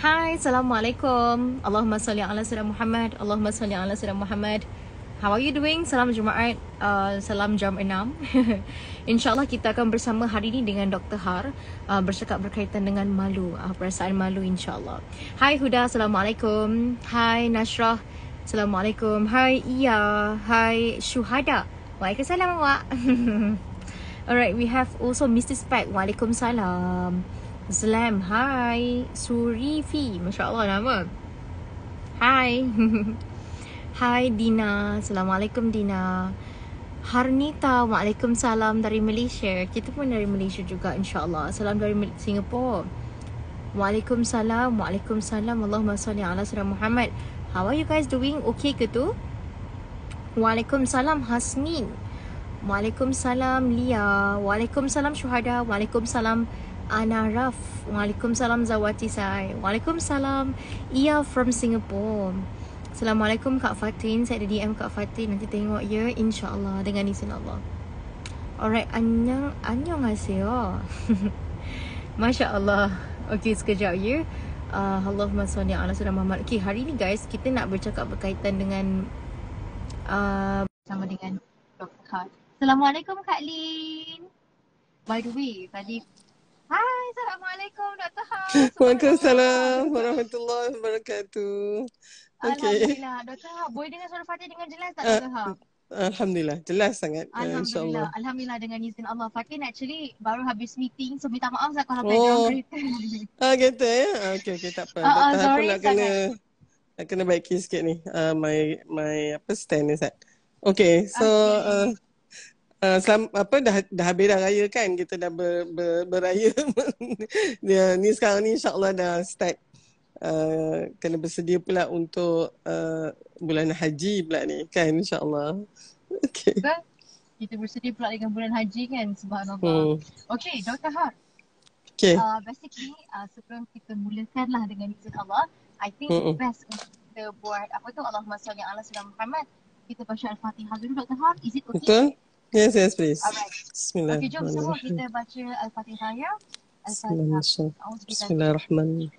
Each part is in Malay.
Hai, Assalamualaikum. Allahumma salli ala sayyidina Muhammad. Allahumma salli ala sayyidina Muhammad. How are you doing? Salam Jumaat. Salam jam 6. InsyaAllah kita akan bersama hari ini dengan Dr. Har, bercakap berkaitan dengan malu, perasaan malu insyaAllah. Hai Huda, Assalamualaikum. Hai Nashrah, Assalamualaikum. Hai Iya. Hai Syuhada. Waalaikumsalam awak. Alright, we have also Mr. Spek. Waalaikumsalam. Zlam, hai. Surifi, Masya Allah nama. Hai. Hai Dina, Assalamualaikum Dina. Harnita, Waalaikumsalam dari Malaysia. Kita pun dari Malaysia juga insyaAllah. Salam dari Singapore. Waalaikumsalam, Waalaikumsalam. Allahumma salli ala sayyidina Muhammad. How are you guys doing? Okay ke tu? Waalaikumsalam Hasmin. Waalaikumsalam Lia. Waalaikumsalam Syuhada. Waalaikumsalam Anaraf. Waalaikumsalam Zawati Sai. Waalaikumsalam Ia from Singapore. Assalamualaikum Kak Fatin. Saya ada DM Kak Fatin. Nanti tengok ya, insyaAllah, dengan izin Allah. Alright, annyeonghaseyo. Masya Allah. Okay, sekejap ya. Allahumma salli ala sayyidina Muhammad. Okay, hari ni guys, kita nak bercakap berkaitan dengan bersama dengan Dr. Khan. Assalamualaikum Kak Lin. By the way, tadi hai, Assalamualaikum Dr. Khan. Waalaikumsalam warahmatullahi wabarakatuh. Okay. Alhamdulillah. Dr. Khan, boleh dengar suara Fatin dengan jelas tak Dr. Khan? Alhamdulillah, jelas sangat. Alhamdulillah. Alhamdulillah dengan izin Allah. Fatin actually baru habis meeting, so minta maaf saya kalau background kereta. Gitu ya. Okay, tak apa. Dr. Han pun nak kena baiki sikit ni. My stand ni Sat. Okay, so dah habis dah raya kan, kita dah beraya. Ni sekarang ni insyaAllah dah start kena bersedia pula untuk bulan haji pula ni kan, insyaAllah. Okay. Kita bersedia pula dengan bulan haji kan, subhanallah. Okay, Dr. Har. Okay. Basically, sebelum kita mulakan lah dengan izin Allah, I think best untuk kita buat apa tu, Allahumma salli ala sayyidina Muhammad. Kita baca Al-Fatihah dulu Dr. Har. Is it okay? Betul? Yes, please. Alright. Bismillah. Okay, jom semua kita baca Al-Fatihah ya. Bismillahirrahmanirrahim.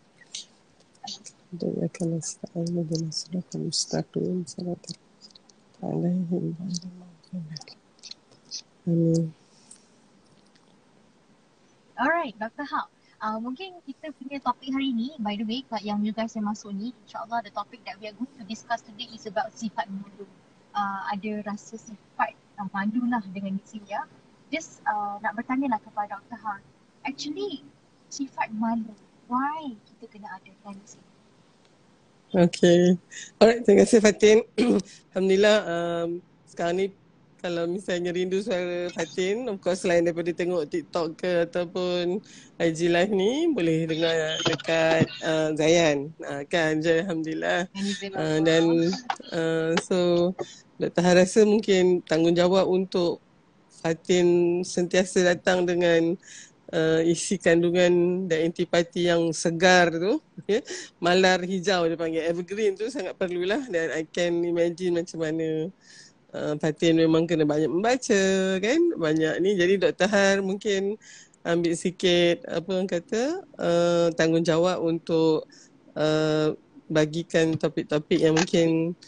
إياك نستعين اهدنا الصراط المستقيم صراط عليهم غير المغضوب عليهم. Alright, Dr. Ha. Mungkin kita punya topik hari ni, by the way, yang you guys yang masuk ni, insyaAllah the topic that we are going to discuss today is about sifat malu. Ada rasa sifat malu lah dengan isi ya. Just nak bertanya lah kepada Dr. Ha. Actually, sifat malu, why kita kena adakan di sini? Okay. Alright, terima kasih Fatin. Alhamdulillah, sekarang ni kalau misalnya rindu suara Fatin, of course selain daripada tengok TikTok ke ataupun IG live ni, boleh dengar dekat Zayan. Kan je, Alhamdulillah. Dan so Dr. Han rasa mungkin tanggungjawab untuk Fatin sentiasa datang dengan isi kandungan dan antipati yang segar tu, ya? Malar hijau dia panggil, evergreen tu sangat perlulah. Dan I can imagine macam mana Fatin memang kena banyak membaca kan, banyak ni. Jadi Dr. Har mungkin ambil sikit apa orang kata tanggungjawab untuk bagikan topik-topik yang mungkin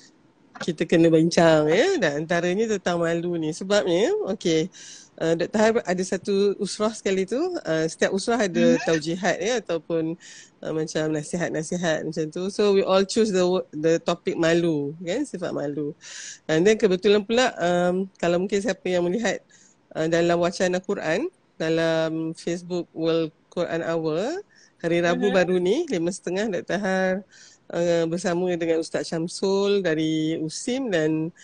kita kena bincang ya, dan antaranya tentang malu ni. Sebabnya okey, Dr. Har ada satu usrah sekali tu, setiap usrah ada taujihat ya, ataupun macam nasihat-nasihat macam tu. So we all choose the topic malu kan, sifat malu. And then kebetulan pula kalau mungkin siapa yang melihat dalam wacana Quran dalam Facebook World Quran Hour hari Rabu baru ni 5.30, Dr. Har bersama dengan Ustaz Syamsul dari USIM dan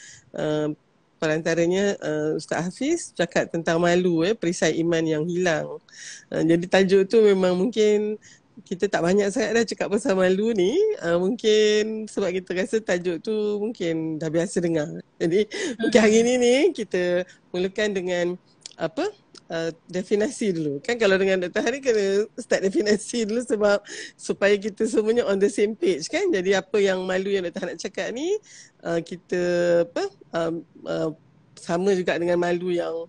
perantaranya Ustaz Hafiz cakap tentang malu, perisai iman yang hilang. Jadi tajuk tu memang mungkin kita tak banyak sangat dah cakap pasal malu ni. Mungkin sebab kita rasa tajuk tu mungkin dah biasa dengar. Jadi mungkin hari ni kita mulakan dengan apa? Definasi dulu. Kan kalau dengan Dr. Hari kena start definasi dulu sebab supaya kita semuanya on the same page kan. Jadi apa yang malu yang Dr. nak cakap ni kita sama juga dengan malu yang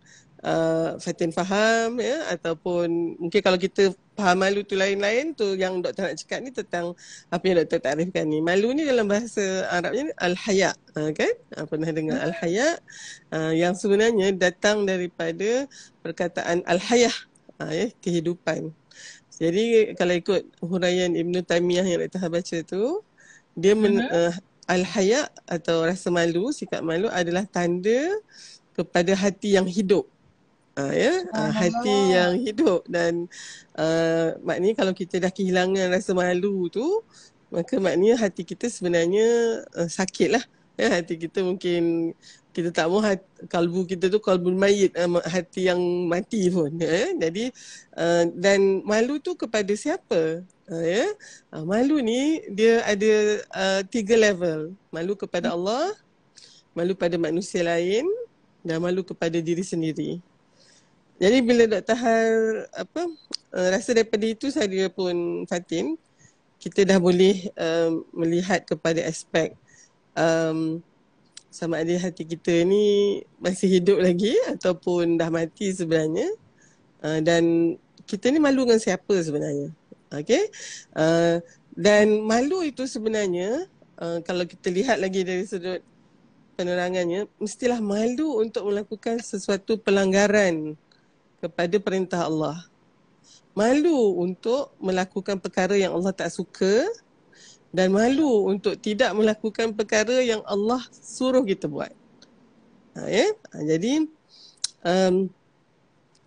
Fatin faham ya, ataupun mungkin kalau kita faham malu tu lain-lain tu, yang doktor nak cakap ni tentang apa yang doktor takrifkan ni. Malu ni dalam bahasa Arabnya ni al-haya, kan? Pernah dengar al-haya, yang sebenarnya datang daripada perkataan al-hayah, ya, kehidupan. Jadi kalau ikut huraian Ibn Taymiyah yang doktor baca tu, dia al-haya atau rasa malu, sikap malu adalah tanda kepada hati yang hidup. Hati yang hidup. Dan maknanya kalau kita dah kehilangan rasa malu tu, maka maknanya hati kita sebenarnya sakit lah. Hati kita mungkin, kita tak mahu kalbu kita tu kalbul mayit, hati yang mati pun. Jadi dan malu tu kepada siapa? Malu ni dia ada 3 level. Malu kepada Allah, malu pada manusia lain, dan malu kepada diri sendiri. Jadi bila Dr. Har rasa daripada itu saya pun Fatin, kita dah boleh melihat kepada aspek sama ada hati kita ni masih hidup lagi ataupun dah mati sebenarnya, dan kita ni malu dengan siapa sebenarnya. Okay? Dan malu itu sebenarnya kalau kita lihat lagi dari sudut penerangannya, mestilah malu untuk melakukan sesuatu pelanggaran kepada perintah Allah. Malu untuk melakukan perkara yang Allah tak suka, dan malu untuk tidak melakukan perkara yang Allah suruh kita buat. Jadi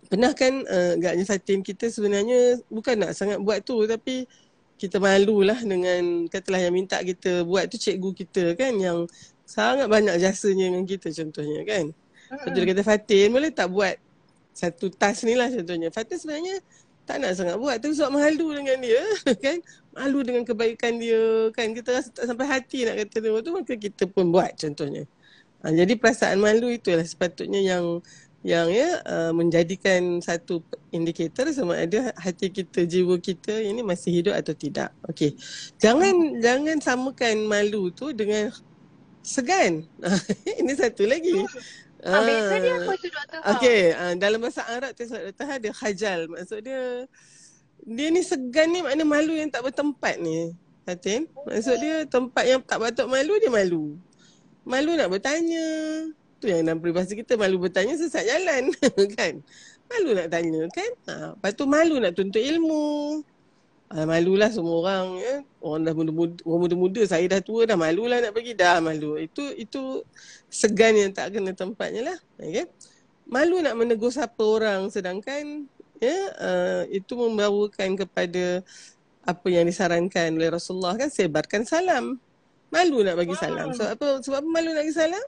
pernah kan agaknya Fatin, kita sebenarnya bukan nak sangat buat tu, tapi kita malulah dengan, katalah yang minta kita buat tu cikgu kita kan, yang sangat banyak jasanya dengan kita contohnya kan. Lepas tu dia kata, Fatin boleh tak buat satu task ni lah contohnya. Fatin sebenarnya tak nak sangat buat, tapi sebab malu dengan dia kan, malu dengan kebaikan dia kan, kita rasa tak sampai hati nak kata dia tu, maka kita pun buat contohnya. Jadi perasaan malu itulah sepatutnya yang menjadikan satu indikator sama ada hati kita, jiwa kita ini masih hidup atau tidak. Okey. Jangan samakan malu tu dengan segan. Ini satu lagi. Beza dia apa tu Dr. Ha? Okey, dalam bahasa Arab tu Dr. Ha, dia khajal. Maksud dia ni segan ni makna malu yang tak bertempat ni. Fatin. Maksud dia tempat yang tak patut malu, dia malu. Malu nak bertanya. Tu yang dalam peribahasa kita, malu bertanya sesat jalan. Kan? Malu nak tanya kan. Lepas tu malu nak tuntut ilmu. Malulah semua orang ya. Orang dah muda-muda, saya dah tua dah, malulah nak pergi, dah malu. Itu segan yang tak kena tempatnya lah. Okay? Malu nak menegur siapa orang, sedangkan itu membawakan kepada apa yang disarankan oleh Rasulullah kan, sebarkan salam. Malu nak bagi salam. Sebab apa? Sebab apa malu nak bagi salam?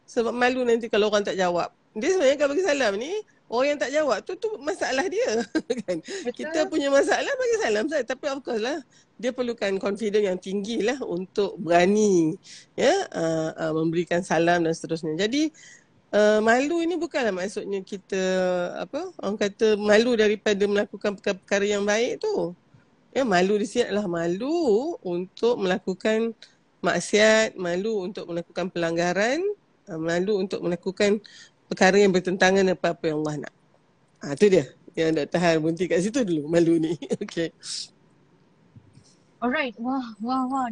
Sebab malu nanti kalau orang tak jawab. Dia sebenarnya kalau bagi salam ni, orang yang tak jawab tu masalah dia kan. Kita punya masalah bagi salam saja, tapi of course lah dia perlukan confidence yang tinggi lah untuk berani memberikan salam dan seterusnya. Jadi malu ini bukanlah maksudnya kita orang kata malu daripada melakukan perkara yang baik tu. Malu di sini adalah malu untuk melakukan maksiat, malu untuk melakukan pelanggaran, malu untuk melakukan perkara yang bertentangan dengan apa yang Allah nak. Tu dia yang Dr. Han berhenti kat situ dulu, malu ni. Okay. Alright, wah,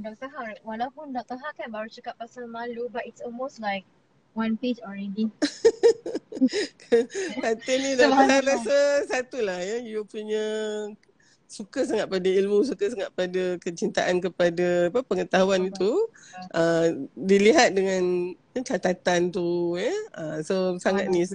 Dr. Han. Walaupun Dr. Han kan baru cakap pasal malu, but it's almost like one page already. Kata ni Dr. Han rasa satulah ya, you punya suka sangat pada ilmu, suka sangat pada kecintaan kepada pengetahuan itu, dilihat dengan catatan tu so sangat ni,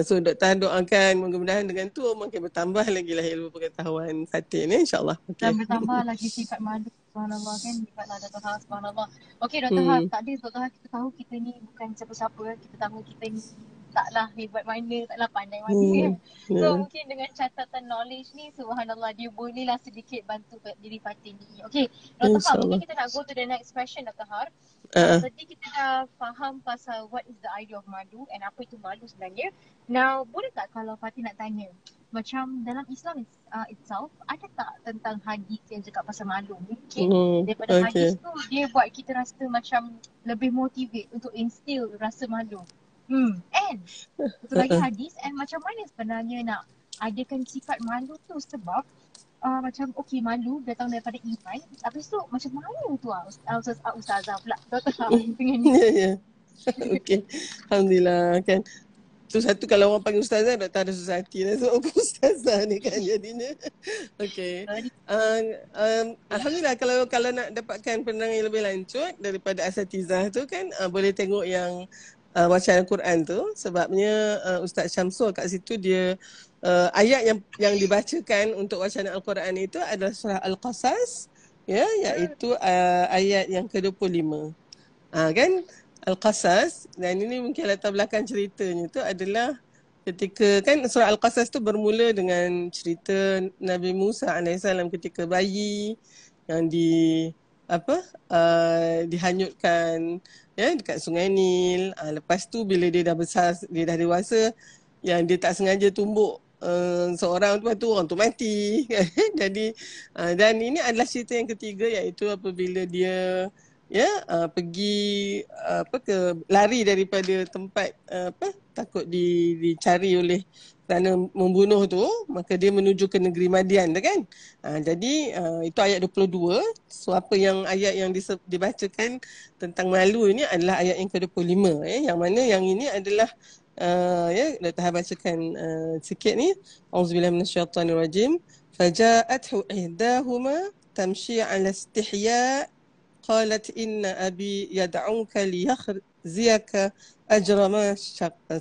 so Dr. doakan mudah-mudahan dengan tu makin bertambah lagi lah ilmu pengetahuan Fatin insyaAllah. Okay. Dan bertambah lagi sifat malu, subhanallah kan, sifatlah Dr. Ha, subhanallah. Okay Dr. Ha, tadi Dr. Ha kita tahu kita ni bukan siapa-siapa, kita tahu kita ni taklah hebat mana, taklah pandai mana kan. So mungkin dengan catatan knowledge ni, subhanallah, dia bolehlah sedikit bantu diri Fatin ni. Okay, Dr. Ha, mungkin kita nak go to the next question Dr. Har. Tadi kita dah faham pasal what is the idea of malu and apa itu malu sebenarnya. Now, boleh tak kalau Fatin nak tanya, macam dalam Islam itself, ada tak tentang hadis yang cakap pasal malu? Mungkin daripada hadis tu, dia buat kita rasa macam lebih motivate untuk instill rasa malu. And satu lagi hadis, and macam mana sebenarnya nak adakan sifat malu tu, sebab macam okey, malu datang daripada iman. Habis tu macam mana tu ustazah pula doktor dengan ni. Ya, ya. Okey. Alhamdulillah kan. Tu satu kalau orang panggil ustazah dah tak ada susah hati dah sebab aku ustazah ni kan jadinya. Okey. Alhamdulillah kalau nak dapatkan penerangan yang lebih lanjut daripada asatizah tu kan boleh tengok yang bacaan Al-Quran tu, sebabnya Ustaz Syamsul kat situ dia ayat yang dibacakan untuk bacaan Al-Quran itu adalah surah Al-Qasas, ya, iaitu ayat yang ke-25. Kan Al-Qasas, dan ini mungkin latar belakang ceritanya tu adalah ketika kan surah Al-Qasas tu bermula dengan cerita Nabi Musa alaihissalam ketika bayi yang dihanyutkan ya dekat Sungai Nil. Lepas tu bila dia dah besar, dia dah dewasa, yang dia tak sengaja tumbuk seorang tu, lepas tu orang tu mati. Jadi dan ini adalah cerita yang ketiga, iaitu apabila dia pergi lari daripada tempat takut dicari oleh kerana membunuh tu, maka dia menuju ke negeri Madian kan. Jadi itu ayat 22. So apa yang ayat yang dibacakan tentang malu ini adalah ayat yang ke-25, yang mana yang ini adalah Dr. bacakan sikit ni. Auzubillahi minasyaitanirrajim. Faja'athu ihdahuma tamshi 'ala istihya' qalat inna abi yad'uka liyakhziyaka ajra ma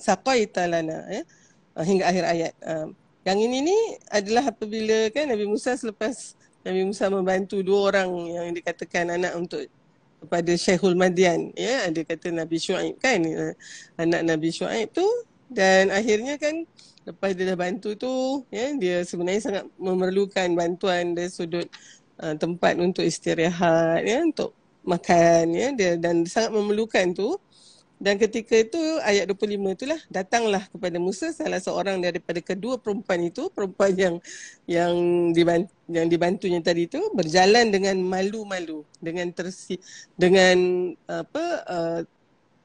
saqaita lana, hingga akhir ayat. Yang ini ni adalah apabila kan Nabi Musa, selepas Nabi Musa membantu dua orang yang dikatakan anak untuk kepada Syekhul Madian, ada kata Nabi Syuaib kan, anak Nabi Syuaib tu, dan akhirnya kan lepas dia dah bantu tu, dia sebenarnya sangat memerlukan bantuan dari sudut tempat untuk istirahat, untuk makan, dan sangat memerlukan tu. Dan ketika itu ayat 25 itulah datanglah kepada Musa salah seorang daripada kedua perempuan itu, perempuan yang dibantunya tadi itu, berjalan dengan malu-malu, dengan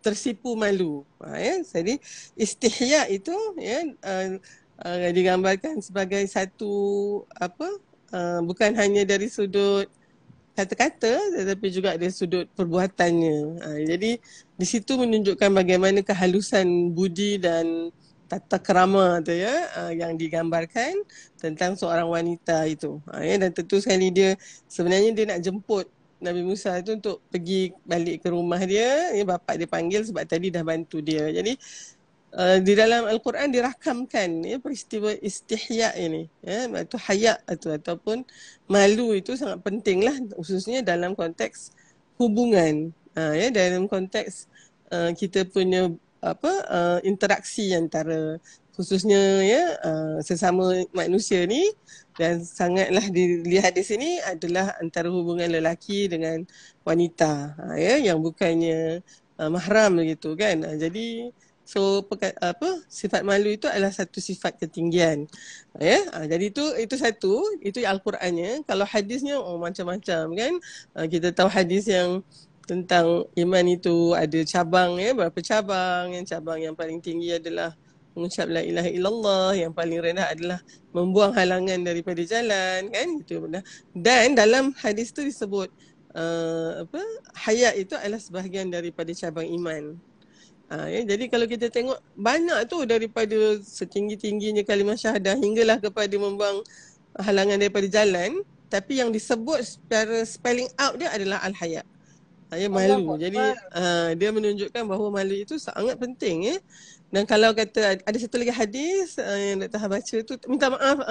tersipu malu. Jadi istihya itu digambarkan sebagai satu bukan hanya dari sudut kata-kata tetapi juga dari sudut perbuatannya. Jadi di situ menunjukkan bagaimana kehalusan budi dan tata kerama tu yang digambarkan tentang seorang wanita itu. Dan tentu sekali dia sebenarnya dia nak jemput Nabi Musa itu untuk pergi balik ke rumah dia. Bapa dia panggil sebab tadi dah bantu dia. Jadi di dalam Al-Quran dirakamkan peristiwa istihya ini, itu haya ataupun malu itu sangat penting lah, khususnya dalam konteks hubungan, dalam konteks kita punya interaksi antara khususnya sesama manusia ni, dan sangatlah dilihat di sini adalah antara hubungan lelaki dengan wanita, yang bukannya mahram begitu kan. Jadi sifat malu itu adalah satu sifat ketinggian. Jadi itu satu, itu Al-Qurannya. Kalau hadisnya macam-macam kan. Kita tahu hadis yang tentang iman itu ada cabang, berapa cabang. Yang cabang yang paling tinggi adalah mengucap la ilaha illallah, yang paling rendah adalah membuang halangan daripada jalan kan. Itu benar. Dan dalam hadis tu disebut haya itu adalah sebahagian daripada cabang iman. Jadi kalau kita tengok banyak tu, daripada setinggi-tingginya kalimah syahadah hinggalah kepada membuang halangan daripada jalan, tapi yang disebut secara spelling out dia adalah al-haya, malu. Jadi dia menunjukkan bahawa malu itu sangat penting. Dan kalau kata ada satu lagi hadis yang Dr. baca tu, minta maaf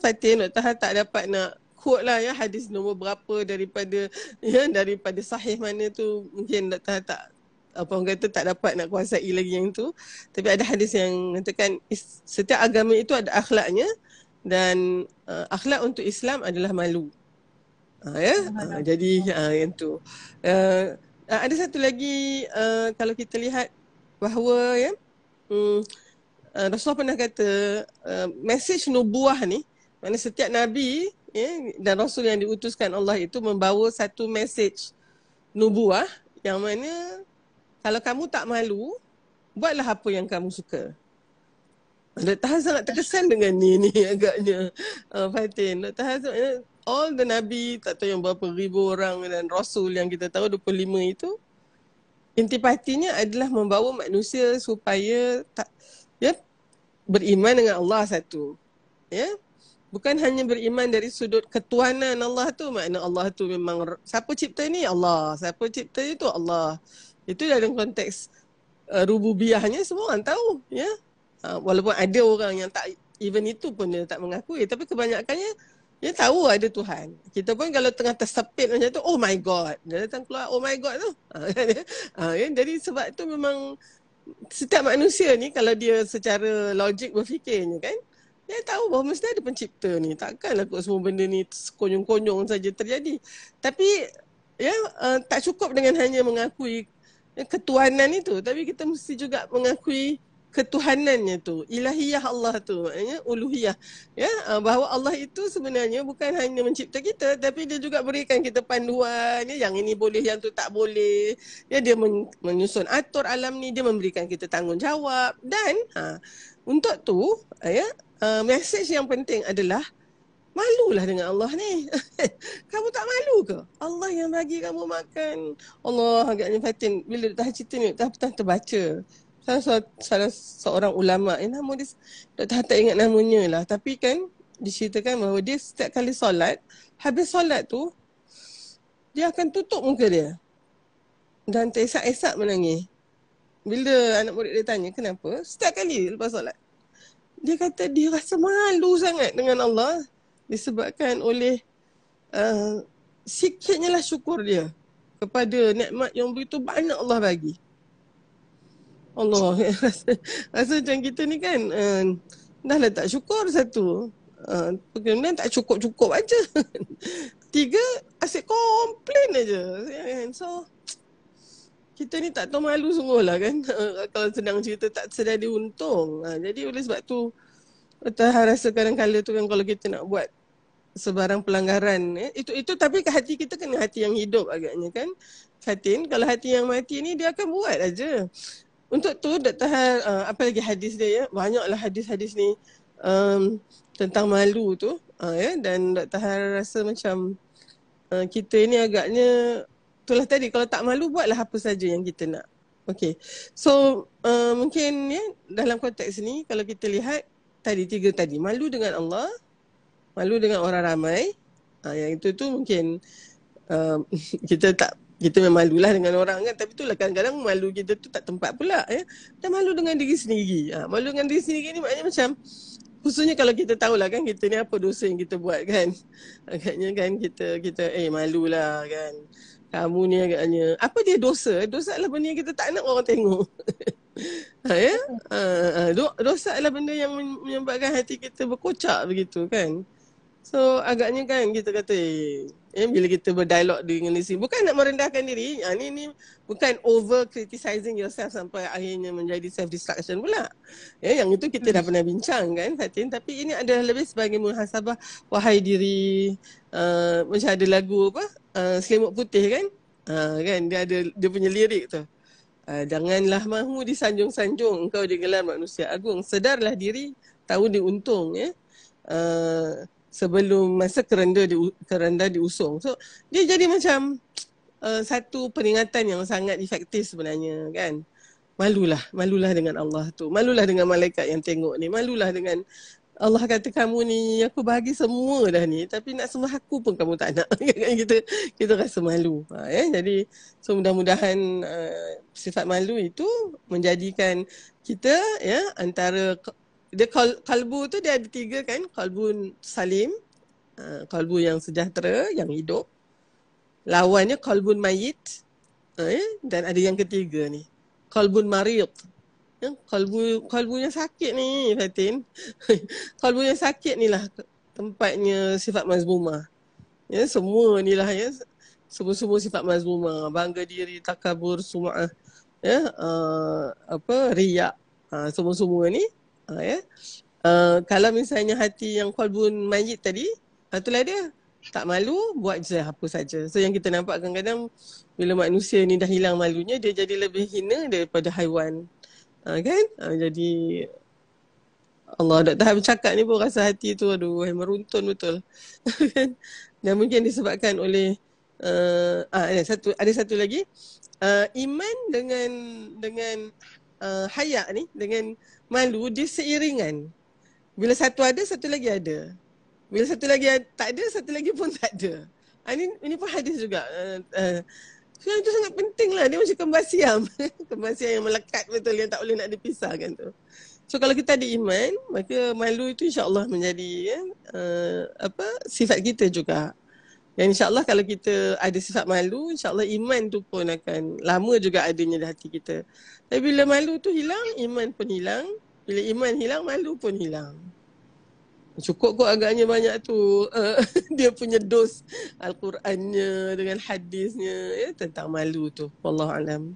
Fatin, Dr. tak dapat nak quote lah hadis nombor berapa daripada sahih mana tu, mungkin Dr. tak orang kata tak dapat nak kuasai lagi yang tu. Tapi ada hadis yang mengatakan setiap agama itu ada akhlaknya, dan akhlak untuk Islam adalah malu. Jadi yang tu. Ada satu lagi, kalau kita lihat bahawa Rasulullah pernah kata mesej nubuah ni, mana setiap Nabi dan Rasul yang diutuskan Allah itu membawa satu mesej nubuah, yang mana kalau kamu tak malu, buatlah apa yang kamu suka. Dr. Han sangat terkesan dengan ni agaknya Fatin. Dr. Han all the Nabi, tak tahu yang berapa ribu orang dan Rasul yang kita tahu 25 itu, intipatinya adalah membawa manusia supaya beriman dengan Allah satu. Ya. Bukan hanya beriman dari sudut ketuhanan Allah tu, makna Allah tu memang siapa cipta ni? Allah. Siapa cipta itu? Allah. Itu dalam konteks rububiyahnya semua orang tahu, ya. Walaupun ada orang yang tak, even itu pun dia tak mengakui, tapi kebanyakannya dia tahu ada Tuhan. Kita pun kalau tengah tersepit macam tu, oh my God, dia datang keluar oh my God tu. Ya, jadi sebab tu memang setiap manusia ni kalau dia secara logik berfikirnya kan, dia tahu bahawa mesti ada pencipta ni. Takkanlah kot semua benda ni konyong-konyong saja terjadi. Tapi ya, tak cukup dengan hanya mengakui ketuhanan itu, tapi kita mesti juga mengakui ketuhanannya tu, ilahiyah Allah tu, maknanya uluhiyah, ya, bahawa Allah itu sebenarnya bukan hanya mencipta kita, tapi dia juga berikan kita panduan, ya, yang ini boleh, yang tu tak boleh, ya, dia menyusun atur alam ni, dia memberikan kita tanggungjawab, dan untuk tu, ya, message yang penting adalah malulah dengan Allah ni. Kamu tak malu ke? Allah yang bagi kamu makan. Allah agaknya Fatin, bila dah cerita ni, dah terbaca salah seorang ulama, nama dia tak ingat namanya lah, tapi kan diceritakan bahawa dia setiap kali solat, habis solat tu dia akan tutup muka dia dan teresak-esak menangis. Bila anak murid dia tanya kenapa, setiap kali lepas solat dia kata dia rasa malu sangat dengan Allah disebabkan oleh sikitnya lah syukur dia kepada nikmat yang begitu banyak Allah bagi. Allah, rasa macam kita ni kan, dah lah tak syukur satu, kemudian tak cukup-cukup aja. Tiga, asyik komplain aja. So, kita ni tak tahu malu sungguh lah kan. Kalau sedang cerita tak sedia diuntung. Jadi oleh sebab tu, saya rasa kadang-kadang tu kan kalau kita nak buat sebarang pelanggaran, itu tapi ke hati kita kena hati yang hidup agaknya kan. Fatin, kalau hati yang mati ni dia akan buat aja. Untuk tu Dr. Har, apa lagi hadis dia, ya, banyaklah hadis-hadis ni tentang malu tu, ya, dan Dr. Har rasa macam kita ni agaknya, itulah tadi, kalau tak malu buatlah apa saja yang kita nak. Okay, so mungkin ya dalam konteks ni kalau kita lihat tadi tiga tadi, malu dengan Allah, malu dengan orang ramai, yang itu tu mungkin kita memang malulah dengan orang kan, tapi itulah kadang-kadang malu kita tu tak tempat pula, ya. Dan malu dengan diri sendiri. Malu dengan diri sendiri ni maknanya macam, khususnya kalau kita tahulah kan kita ni apa dosa yang kita buat kan. Agaknya kan kita malulah kan. Kamu ni agaknya, apa dia dosa? Dosa adalah benda yang kita tak nak orang tengok. Ya? Dosa adalah benda yang menyebabkan hati kita berkocak begitu kan. So agaknya kan kita kata bila kita berdialog dengan diri, bukan nak merendahkan diri, ni bukan over criticizing yourself sampai akhirnya menjadi self destruction pula. Yang itu kita dah pernah bincang kan Fatin, tapi ini adalah lebih sebagai muhasabah, wahai diri, macam ada lagu apa, Selimut Putih kan, kan dia punya lirik tu. Janganlah mahu disanjung-sanjung, engkau digelar manusia agung, sedarlah diri, tahu diuntung, ya. Sebelum masa kerenda diusung. So dia jadi macam satu peringatan yang sangat efektif sebenarnya kan. Malulah dengan Allah tu. Malulah dengan malaikat yang tengok ni. Malulah dengan Allah kata kamu ni aku bagi semua dah ni, tapi nak sembah aku pun kamu tak nak. kita rasa malu. Jadi so mudah-mudahan sifat malu itu menjadikan kita, ya, antara dia kalbu tu dia ada tiga kan, kalbun salim, kalbu yang sejahtera, yang hidup. Lawannya kalbun mayit, dan ada yang ketiga ni, kalbun marid. Kalbu yang sakit ni Fatin. Kalbu yang sakit ni lah tempatnya sifat mazmumah. Ya, semua ni lah, ya, semua sifat mazmumah, bangga diri, takabur, sum'ah, ya, riak, semua ni. Ya. Kalau misalnya hati yang kalbun mayit tadi, itulah dia, tak malu, buat je apa saja. So yang kita nampak kadang-kadang bila manusia ni dah hilang malunya, dia jadi lebih hina daripada haiwan. Kan? Jadi Allah, Dr. Han bercakap ni pun rasa hati tu aduh meruntun betul. Kan? Dan mungkin disebabkan oleh ada satu lagi, iman dengan haya ni, dengan malu dia seiringan. Bila satu ada, satu lagi ada. Bila satu lagi tak ada, satu lagi pun tak ada. Ini pun hadis juga. So itu sangat penting lah. Dia macam kembar siam. Kembar siam yang melekat betul, yang tak boleh nak dipisahkan tu. So kalau kita ada iman, maka malu itu insya-Allah menjadi sifat kita juga. Dan insya-Allah kalau kita ada sifat malu, insya-Allah iman tu pun akan lama juga adanya di hati kita. Tapi bila malu tu hilang, iman pun hilang. Bila iman hilang, malu pun hilang. Cukup kot agaknya banyak tu dia punya dos Al-Qurannya dengan hadisnya tentang malu tu. Wallahualam.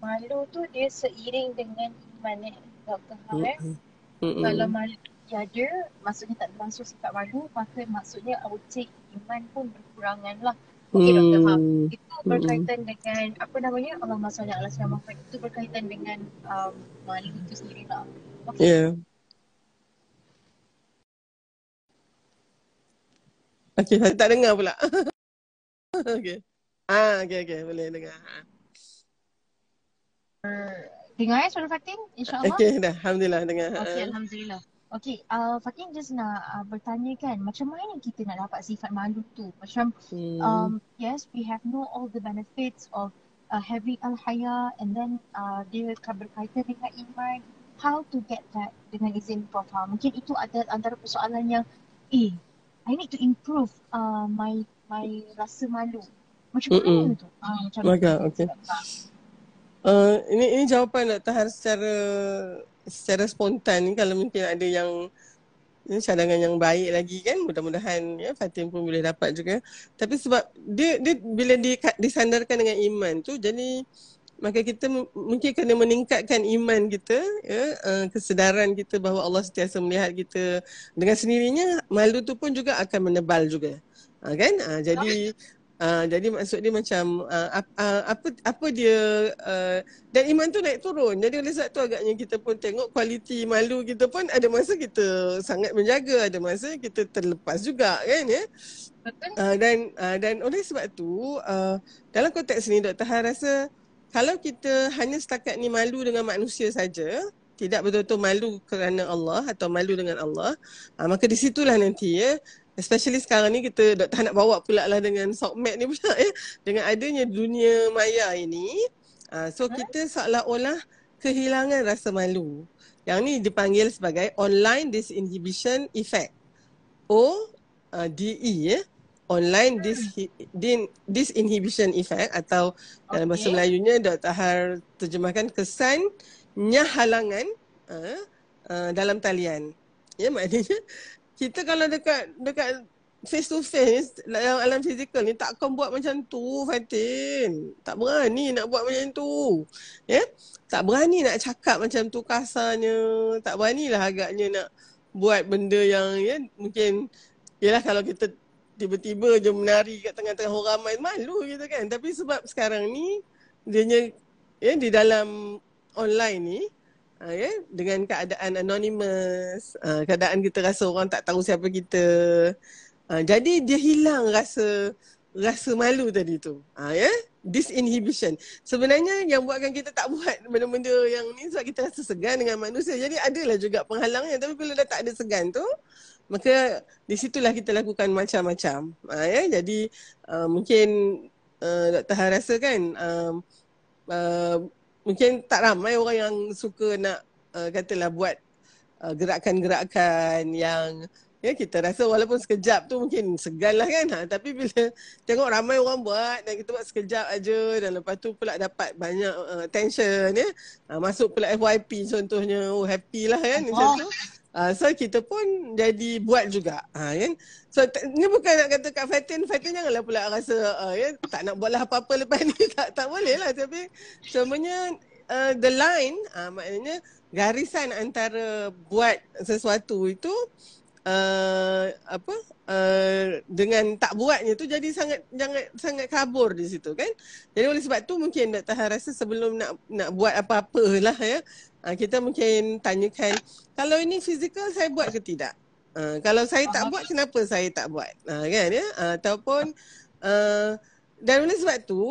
Malu tu dia seiring dengan iman Dr. Han. Kalau malu tiada, maksudnya tak berlangsung sifat malu, maka maksudnya I would say iman pun berkurangan lah. Okey Dr. Han, itu berkaitan dengan apa namanya, Allahumma salli ala sayyidina Muhammad, itu berkaitan dengan malu itu sendiri lah. Okey. Yeah. Okey, saya tak dengar pula. Okey. Okey, boleh dengar. Dengar suara Fatin, insya-Allah. Okey, dah. Alhamdulillah dengar. Okey, alhamdulillah. Okey, Fatin just nak bertanya kan, macam mana kita nak dapat sifat malu tu? Macam yes, we have know all the benefits of having al-haya, and then dia berkaitan dengan iman. How to get that dengan izin Prof. Mungkin itu ada antara persoalan yang I need to improve my rasa malu. Macam mana tu? Macam okay. Ini jawapan Dr. Har secara spontan ni, kalau mungkin ada yang cadangan yang baik lagi kan, mudah-mudahan Fatin pun boleh dapat juga. Tapi sebab dia bila disandarkan dengan iman tu, jadi maka kita mungkin kena meningkatkan iman kita, kesedaran kita bahawa Allah sentiasa melihat kita. Dengan sendirinya malu tu pun juga akan menebal juga, kan? Jadi maksud dia macam apa dia dan iman tu naik turun. Jadi oleh sebab tu agaknya kita pun tengok kualiti malu kita pun ada masa kita sangat menjaga, ada masa kita terlepas juga kan, ya. Dan oleh sebab tu dalam konteks ni Dr. Han rasa kalau kita hanya setakat ni malu dengan manusia saja, tidak betul-betul malu kerana Allah atau malu dengan Allah, maka di situlah nanti especially sekarang ni kita Dr. Han nak bawa pula lah dengan SOCMED ni pula dengan adanya dunia maya ini, so kita seolah-olah kehilangan rasa malu. Yang ni dipanggil sebagai online disinhibition effect, ODE, online disinhibition effect, atau dalam bahasa Melayunya Dr. Har terjemahkan kesannya halangan dalam talian. Maknanya kita kalau dekat face to face dalam alam fizikal ni takkan buat macam tu, Fatin. Tak berani nak buat macam tu. Tak berani nak cakap macam tu kasarnya. Tak beranilah agaknya nak buat benda yang mungkin yalah kalau kita tiba-tiba je menari kat tengah-tengah orang ramai, malu kita kan. Tapi sebab sekarang ni dianya di dalam online ni, dengan keadaan anonymous, keadaan kita rasa orang tak tahu siapa kita, jadi dia hilang rasa malu tadi tu, disinhibition. Sebenarnya yang buatkan kita tak buat benda-benda yang ni sebab kita rasa segan dengan manusia. Jadi adalah juga penghalangnya. Tapi bila dah tak ada segan tu, maka di situlah kita lakukan macam-macam. Jadi mungkin Dr. Han rasa kan mungkin tak ramai orang yang suka nak katalah buat gerakan-gerakan yang kita rasa walaupun sekejap tu mungkin segan lah kan. Tapi bila tengok ramai orang buat dan kita buat sekejap aja dan lepas tu pula dapat banyak attention, masuk pula FYP contohnya, happy lah kan macam tu. So kita pun jadi buat juga, kan. So ni bukan nak kata kat Fatin janganlah pula rasa tak nak buatlah apa-apa lepas ni, tak boleh lah. Tapi sebenarnya the line, maknanya garisan antara buat sesuatu itu apa dengan tak buatnya tu jadi sangat kabur di situ kan. Jadi oleh sebab tu mungkin Dr. Han rasa sebelum nak buat apa-apa lah ya, kita mungkin tanyakan, kalau ini fizikal saya buat ke tidak? Kalau saya tak buat, kenapa saya tak buat? Kan ya? Ataupun dan oleh sebab tu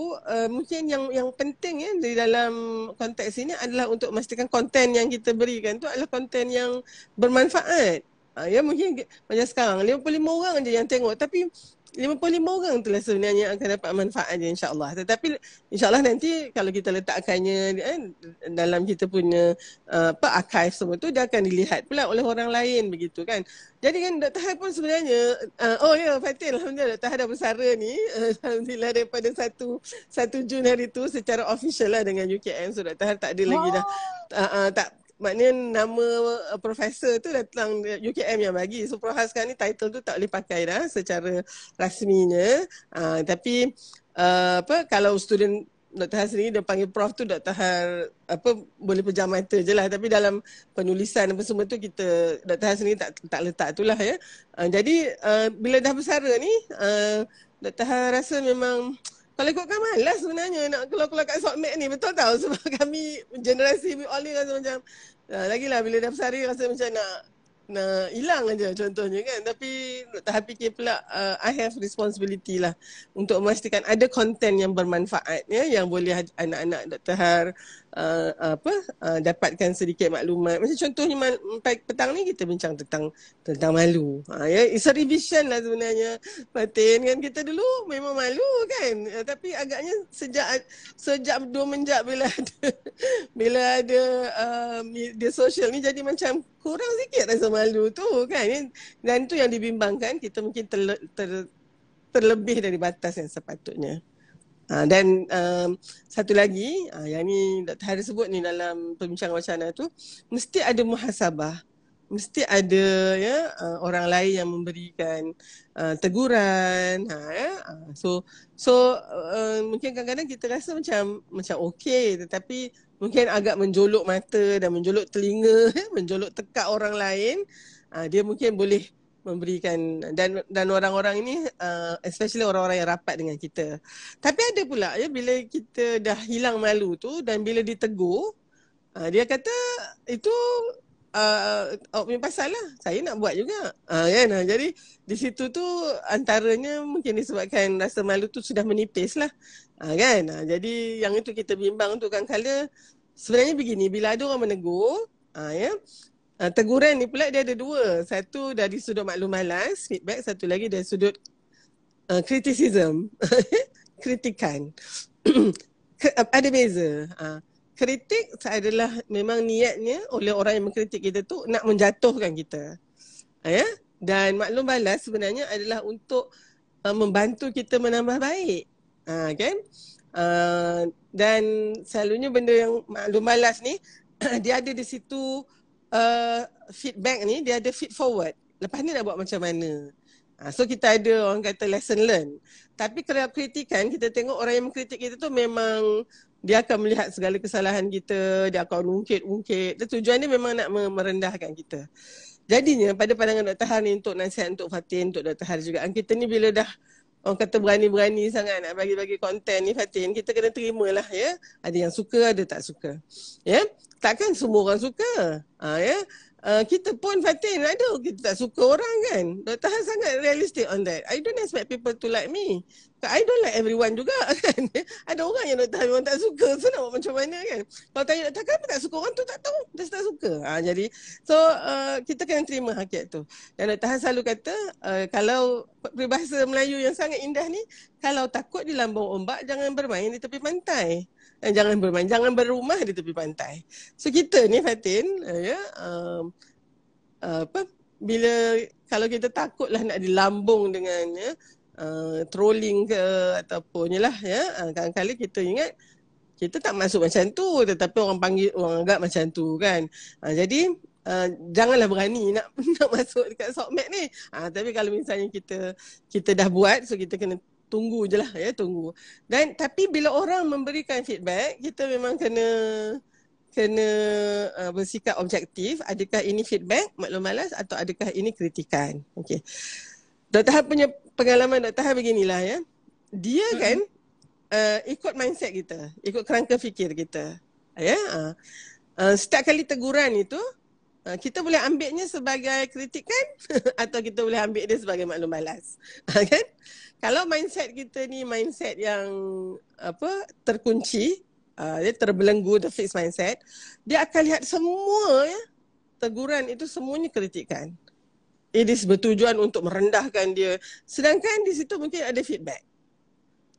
mungkin yang penting ya di dalam konteks ini adalah untuk memastikan konten yang kita berikan tu adalah konten yang bermanfaat. Ya mungkin macam sekarang 55 orang je yang tengok, tapi 55 orang tu lah sebenarnya akan dapat manfaat je insya-Allah. Tetapi insya-Allah nanti kalau kita letakkannya dalam kita punya archive semua tu, dia akan dilihat pula oleh orang lain begitu kan. Jadi kan Dr. Han pun sebenarnya oh ya Fatin, alhamdulillah Dr. Han dah bersara ni alhamdulillah daripada 1 Jun hari tu secara official lah dengan UKM. So Dr. Han tak ada lagi dah tak, maknanya nama profesor tu datang UKM yang bagi. So Prof sekarang ni title tu tak boleh pakai dah secara rasminya. Tapi kalau student Dr. Han sendiri dia panggil Prof tu Dr. Han boleh pejam mata je lah. Tapi dalam penulisan apa semua tu kita Dr. Han sendiri tak letak tu lah ya. Jadi bila dah bersara ni Dr. Han rasa memang kalau ikutkan malas sebenarnya nak keluar-keluar kat SOCMED ni, betul tau, sebab kami generasi we all ni rasa macam lagilah bila dah bersara rasa macam nak hilang aja contohnya kan. Tapi Dr. Han fikir pula I have responsibility lah untuk memastikan ada konten yang bermanfaat ya, yang boleh anak-anak Dr. Han dapatkan sedikit maklumat. Macam contohnya petang ni kita bincang tentang malu. Ya, it's a revision lah sebenarnya Fatin kan. Kita dulu memang malu kan, tapi agaknya sejak 2 menjak bila ada media sosial ni jadi macam kurang sikit rasa malu tu kan. Dan tu yang dibimbangkan, kita mungkin terlebih dari batas yang sepatutnya. Dan satu lagi yang ni Dr. Hari sebut ni dalam perbincangan wacana tu, mesti ada muhasabah, mesti ada ya orang lain yang memberikan teguran. So mungkin kadang-kadang kita rasa macam okey, tetapi mungkin agak menjolok mata dan menjolok telinga, menjolok tekak orang lain. Dia mungkin boleh memberikan, dan orang-orang ini especially orang-orang yang rapat dengan kita. Tapi ada pula ya, bila kita dah hilang malu tu dan bila ditegur, dia kata itu awak punya pasal lah, saya nak buat juga. Kan? Jadi di situ tu antaranya mungkin disebabkan rasa malu tu sudah menipis lah. Kan? Jadi yang itu kita bimbang tu kan, kala sebenarnya begini, bila ada orang menegur, teguran ni pula dia ada 2. Satu dari sudut maklum malas, feedback. Satu lagi dari sudut criticism, kritikan. Ada beza. Kritik adalah memang niatnya oleh orang yang mengkritik kita tu nak menjatuhkan kita. Dan maklum balas sebenarnya adalah untuk membantu kita menambah baik. Kan? Dan selalunya benda yang maklum balas ni dia ada di situ feedback ni, dia ada feed forward. Lepas ni nak buat macam mana? So kita ada orang kata lesson learn. Tapi kerana kritikan, kita tengok orang yang mengkritik kita tu memang dia akan melihat segala kesalahan kita, dia akan ungkit. Tujuannya memang nak merendahkan kita. Jadinya pada pandangan Dr. Han ni, untuk nasihat untuk Fatin, untuk Dr. Han juga, kita ni bila dah orang kata berani-berani sangat nak bagi-bagi konten ni Fatin, kita kena terimalah ya. Ada yang suka, ada tak suka. Ya, takkan semua orang suka. Kita pun Fatin ada kita tak suka orang kan. Dr. Han sangat realistic on that. I don't expect people to like me. I don't like everyone juga kan. Ada orang yang Dr. Han memang tak suka. So nak buat macam mana kan. Kalau tanya Dr. Han kenapa tak suka, orang tu tak tahu. Dia tak suka. Jadi so kita kena terima hakikat tu. Dan Dr. Han selalu kata kalau peribahasa Melayu yang sangat indah ni, kalau takut di lambung ombak, jangan bermain di tepi pantai. Jangan berumah di tepi pantai. So kita ni Fatin bila kalau kita takutlah nak dilambung dengan trolling ke ataupun lah ya, kadang-kadang kita ingat kita tak masuk macam tu, tetapi orang panggil, orang anggap macam tu kan. Jadi janganlah berani nak masuk dekat SOCMED ni. Tapi kalau misalnya kita dah buat, so kita kena tunggu je lah ya, tunggu. Dan tapi bila orang memberikan feedback, kita memang kena kena bersikap objektif, adakah ini feedback, maklum malas, atau adakah ini kritikan. Okey. Dr. Han punya pengalaman Dr. Han beginilah ya. Dia kan ikut mindset kita, ikut kerangka fikir kita. Ya. Setiap kali teguran itu kita boleh ambilnya sebagai kritikan atau kita boleh ambil dia sebagai maklum malas. Kan? Kalau mindset kita ni mindset yang terkunci, dia terbelenggu, the fixed mindset, dia akan lihat semua ya, teguran itu semuanya kritikan. It is bertujuan untuk merendahkan dia. Sedangkan di situ mungkin ada feedback.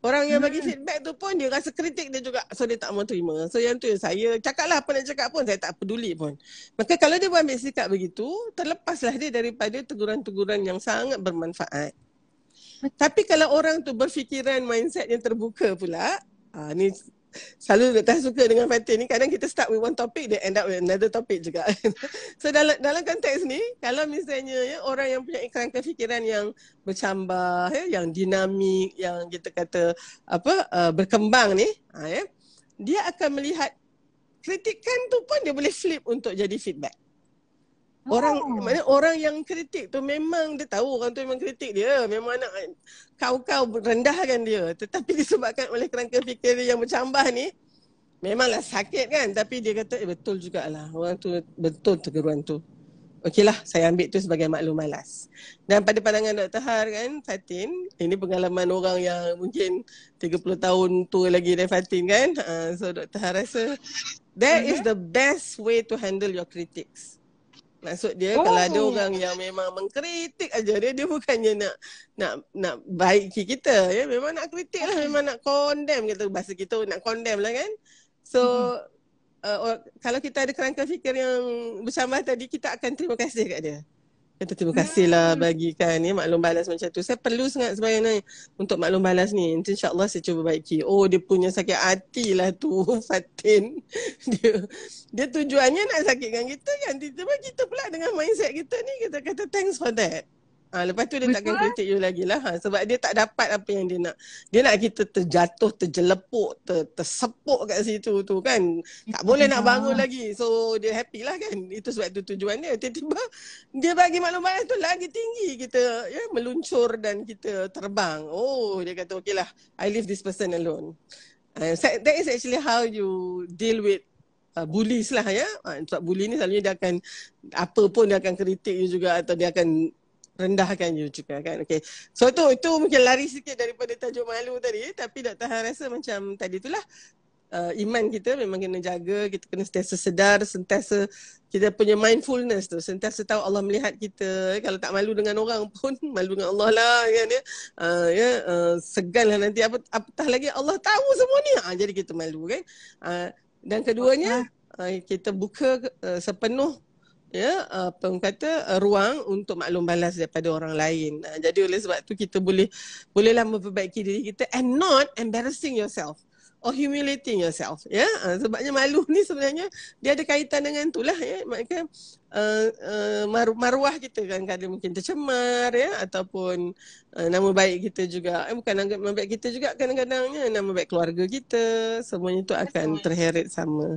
Orang yang bagi feedback tu pun dia rasa kritik dia juga. So dia tak mau terima. So yang tu saya cakaplah apa nak cakap pun saya tak peduli pun. Maka kalau dia ambil sikap begitu, terlepaslah dia daripada teguran-teguran yang sangat bermanfaat. Tapi kalau orang tu berfikiran mindset yang terbuka pula, ni selalu Dr. suka dengan Fatin ni, kadang kita start with one topic, dia end up with another topic juga. So dalam konteks ni, kalau misalnya ya, orang yang punya kerangka fikiran yang bercambah, ya, yang dinamik, yang kita kata berkembang ni, ya, dia akan melihat kritikan tu pun dia boleh flip untuk jadi feedback. Orang yang kritik tu memang dia tahu orang tu memang kritik dia, memang nak kau rendahkan dia, tetapi disebabkan oleh kerangka fikir yang bercambah ni memanglah sakit kan, tapi dia kata betul jugalah orang tu betul teguran tu. Okeylah, saya ambil tu sebagai maklum malas. Dan pada pandangan Dr. Har kan, Fatin, ini pengalaman orang yang mungkin 30 tahun tua lagi dari Fatin kan. So Dr. Har rasa that is the best way to handle your critics. Maksud dia kalau ada orang yang memang mengkritik aja dia bukannya nak baiki kita ya, memang nak kritik lah, memang nak condemn, kita bahasa kita nak condemn lah kan. So kalau kita ada kerangka fikir yang bercambah tadi, kita akan terima kasih kat dia. Kata terima kasihlah bagikan ya maklum balas macam tu. Saya perlu sangat sebenarnya untuk maklum balas ni. InsyaAllah saya cuba baiki. Oh, dia punya sakit hati lah tu Fatin. Dia tujuannya nak sakitkan kita kan. Tiba-tiba kita pula dengan mindset kita ni, kita kata thanks for that. Lepas tu dia takkan kritik you lagi lah. Sebab dia tak dapat apa yang dia nak. Dia nak kita terjatuh, terjelepuk, tersepuk kat situ tu kan. Tak boleh nak bangun lagi. So dia happy lah kan. Itu sebab tu tujuan dia. Tiba-tiba dia bagi maklumat tu lagi tinggi. Kita ya meluncur dan kita terbang. Oh, dia kata okay lah, I leave this person alone. That is actually how you deal with bullies lah ya. Sebab bully ni selalunya dia akan apa pun dia akan kritik you juga, atau dia akan rendahkan you juga kan. Okay. So itu mungkin lari sikit daripada tajuk malu tadi, tapi Dr. Han rasa macam tadi itulah iman kita memang kena jaga, kita kena sentiasa sedar, sentiasa kita punya mindfulness tu, sentiasa tahu Allah melihat kita. Kalau tak malu dengan orang pun malu dengan Allah lah kan ya. Seganlah nanti apatah lagi Allah tahu semua ni. Jadi kita malu kan. Dan keduanya kita buka sepenuh ya ruang untuk maklum balas daripada orang lain. Jadi oleh sebab tu kita bolehlah memperbaiki diri kita and not embarrassing yourself or humiliating yourself ya. Sebabnya malu ni sebenarnya dia ada kaitan dengan itulah ya. Maka maruah kita kan kadang mungkin tercemar ya, ataupun nama baik kita juga bukan nama baik kita juga, kadang-kadangnya nama baik keluarga kita, semuanya tu akan terheret sama.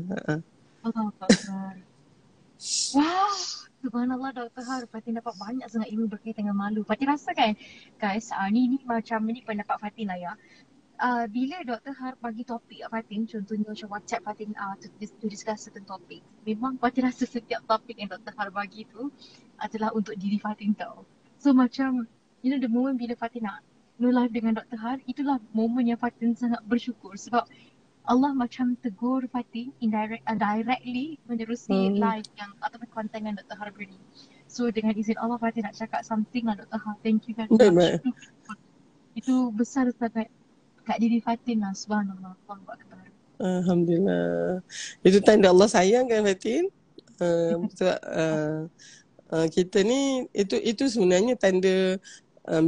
Wow, subhanallah Dr. Har, Fatin dapat banyak sangat ilmu berkaitan dengan malu. Fatin rasa kan guys, ni macam ni pendapat Fatin lah ya. Bila Dr. Har bagi topik Fatin, contohnya macam WhatsApp Fatin to discuss certain topik, memang Fatin rasa setiap topik yang Dr. Har bagi tu adalah untuk diri Fatin tau. So macam the moment bila Fatin nak live dengan Dr. Har, itulah moment yang Fatin sangat bersyukur sebab Allah macam tegur Fatin directly menerusi live yang ataupun konten yang Dr. Har beri. So dengan izin Allah, Fatin nak cakap something lah Dr. Har. Thank you very much. Itu besar sangat kat diri Fatin lah. Subhanallah. Allahu Akbar. Alhamdulillah. Itu tanda Allah sayang kan Fatin. Sebab kita ni itu sebenarnya tanda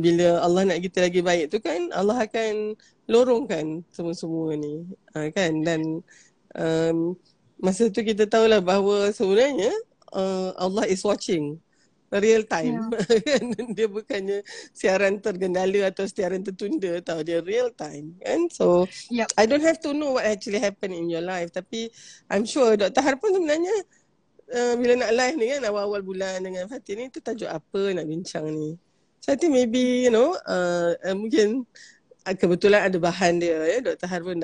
bila Allah nak kita lagi baik tu kan, Allah akan lorongkan semua-semua ni kan. Dan masa tu kita tahulah bahawa sebenarnya Allah is watching. real time. Yeah. Dia bukannya siaran tergendala atau siaran tertunda tau, dia real time kan. So Yep. I don't have to know what actually happen in your life, tapi I'm sure Dr. Har pun sebenarnya bila nak live ni kan awal-awal bulan dengan Fatin ni, tu tajuk apa nak bincang ni. So I think maybe mungkin kebetulan ada bahan dia ya. Dr. Har pun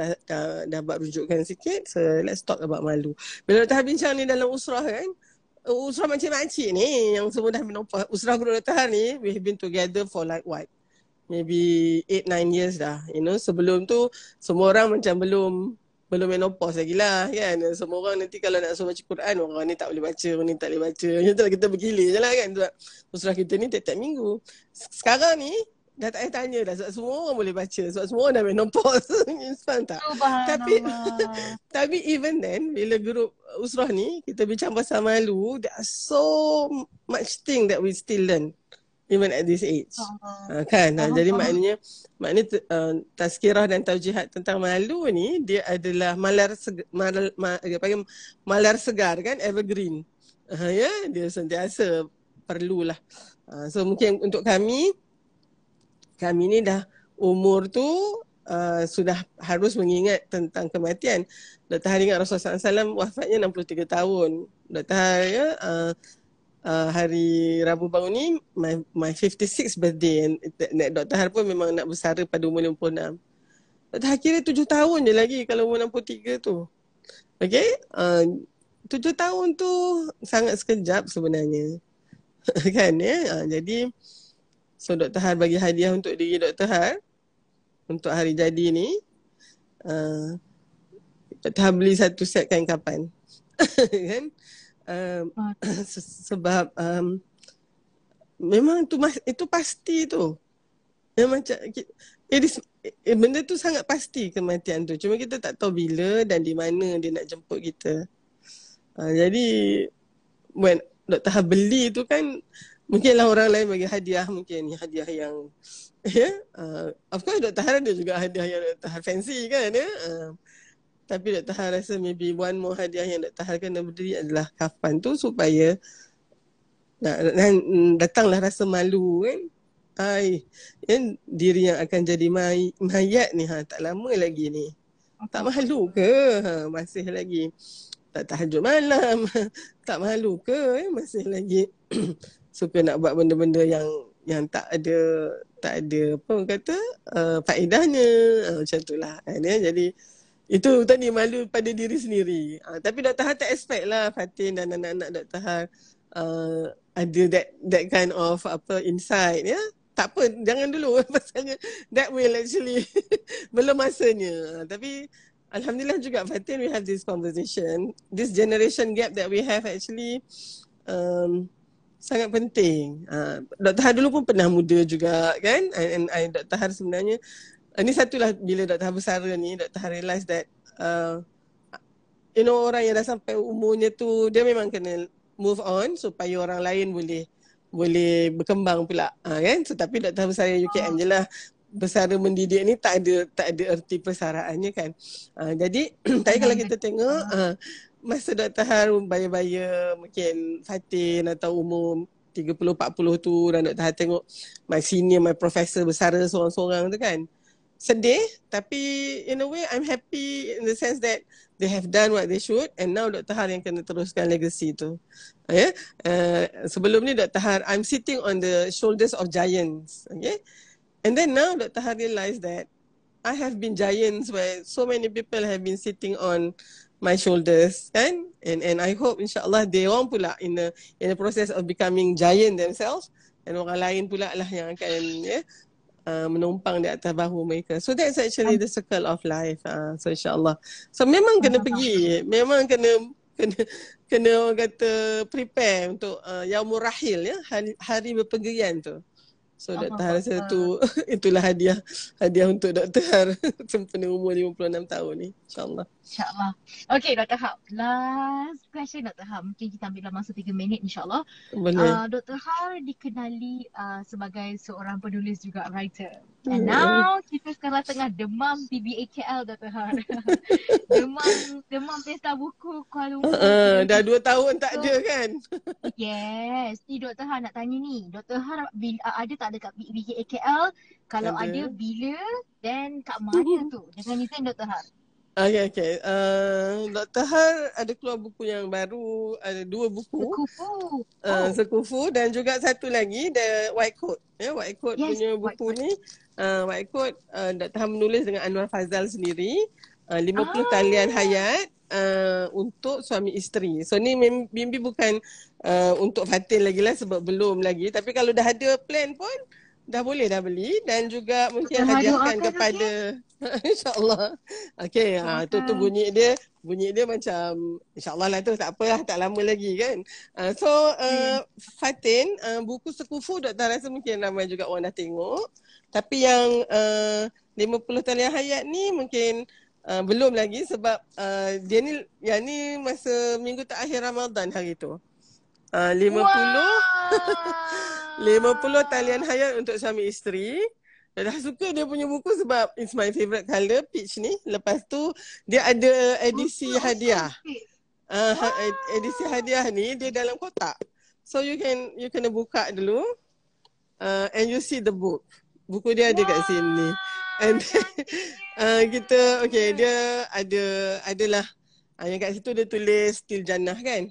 dah buat rujukan sikit. So let's talk about malu. Bila Dr. Har bincang ni dalam usrah kan, usrah makcik-makcik ni yang semua dah menopah. Usrah guru Dr. Har ni, we have been together for like what? Maybe 8-9 years dah. You know, sebelum tu semua orang macam belum menopause lagi lah kan. Semua orang nanti kalau nak suruh baca Quran, orang ni tak boleh baca, orang ni tak boleh baca. Macam kita bergilir je lah kan. Sebab usrah kita ni tiap-tiap minggu. Sekarang ni dah tak payah tanya dah, sebab semua orang boleh baca, sebab semua orang dah menopause. Faham tak? Tapi even then, bila grup usrah ni kita bincang pasal malu, there are so much thing that we still learn even at this age. Kan? Jadi maknanya tazkirah dan taujihat tentang malu ni, dia adalah malar segar kan, evergreen. Ya, dia sentiasa perlulah. So mungkin untuk kami ni dah umur tu sudah harus mengingat tentang kematian. Dr. Har ingat Rasulullah SAW wafatnya 63 tahun. Dr. Har ya, hari Rabu baru ni my 56th birthday, and Dr. Har pun memang nak bersara pada umur 56. Dr. Har kira 7 tahun je lagi kalau umur 63 tu. Okay, 7 tahun tu sangat sekejap sebenarnya. Kan ya. Jadi so Dr. Har bagi hadiah untuk diri Dr. Har untuk hari jadi ni, Dr. Har beli satu set kain kapan. Kan? Sebab memang itu pasti tu. Macam benda tu sangat pasti kematian tu. Cuma kita tak tahu bila dan di mana dia nak jemput kita. Jadi when Dr. Har beli tu kan, mungkinlah orang lain bagi hadiah, mungkin hadiah yang of course Dr. Har ada juga hadiah yang Dr. Har fancy kan ya. Tapi Dr. Har rasa maybe one more hadiah yang Dr. Har kena berdiri adalah kafan tu, supaya datanglah rasa malu kan. Diri yang akan jadi mayat ni tak lama lagi ni. Tak malu ke? Masih lagi tak tahajud malam. Tak malu ke? Masih lagi suka nak buat benda-benda yang tak ada apa orang kata faedahnya, macam itulah kan ya. Jadi itu tadi malu pada diri sendiri. Tapi Dr. Har tak expect lah Fatin dan anak-anak Dr. Har ada that kind of insight ya. Tak apa, jangan dulu pasalnya that will actually belum masanya. Tapi alhamdulillah juga Fatin, we have this conversation. This generation gap that we have actually sangat penting. Dr. Har dulu pun pernah muda juga kan. And Dr. Har sebenarnya, ini satulah bila Dr. Har bersara ni, Dr. Har realise that orang yang dah sampai umurnya tu, dia memang kena move on supaya orang lain boleh berkembang pula kan. So, tapi Dr. Har bersara UKM je lah. Bersara mendidik ni tak ada erti persaraannya kan. Jadi tapi kalau kita tengok masa Dr. Har baya-baya mungkin Fatin atau umur 30-40 tu, dan Dr. Har tengok my senior, my professor bersara seorang-seorang tu kan, sedih. Tapi in a way I'm happy in the sense that they have done what they should, and now Dr. Har yang kena teruskan legacy tu. Sebelum ni Dr. Har, I'm sitting on the shoulders of giants. Okay, and then now Dr. Har realised that I have been giants where so many people have been sitting on my shoulders kan, and I hope insyaAllah they orang pula in the process of becoming giant themselves, and orang lain pula lah yang akan menumpang di atas bahu mereka. So that's actually the circle of life. So insyaAllah, so memang kena pergi, memang kena orang kata prepare untuk yaumur rahil ya, hari berpergian tu. So Dr. Allahu Har rasa Akbar. tu itulah hadiah untuk Dr. Har sempena umur 56 tahun ni, insyaAllah. InsyaAllah. Okay, Dr. Har. Last question, Dr. Har. Mungkin kita ambil dalam masa 3 minit, insyaAllah. Boleh. Dr. Har dikenali sebagai seorang penulis juga, writer. And now, kita sekarang tengah demam PBA KL, Dr. Har. demam pesta buku Kuala Lumpur. Dah 2 tahun tak ada kan? Yes. Ni Dr. Har nak tanya ni. Dr. Har ada tak dekat PBA KL? Kalau ada, bila? Then kat mana tu? Jangan resign, Dr. Har. Okay. Dr. Har ada keluar buku yang baru, ada 2 buku. Sekufu. Sekufu dan juga satu lagi, The White Coat. White Coat punya buku ni. White Coat, Dr. Har menulis dengan Anwar Fazal sendiri. 50 talian hayat untuk suami isteri. So ni mimpi bukan untuk Fatin lagi lah sebab belum lagi. Tapi kalau dah ada plan pun, dah boleh dah beli dan juga mungkin hadiahkan kepada insyaAllah. Okay, tu bunyi dia macam insyaAllah lah tu, tak apalah, tak lama lagi kan. Fatin, buku Sekufu Dr. rasa mungkin ramai juga orang dah tengok. Tapi yang 50 talian hayat ni mungkin belum lagi sebab dia ni, yang ni masa minggu terakhir Ramadan hari tu. 50 talian hayat untuk suami isteri. Dah suka dia punya buku sebab it's my favourite colour, peach ni. Lepas tu dia ada edisi hadiah. Edisi hadiah ni dia dalam kotak. So you kena buka dulu and you see the book. Buku dia ada kat sini. And kita dia adalah yang kat situ dia tulis Til Jannah kan.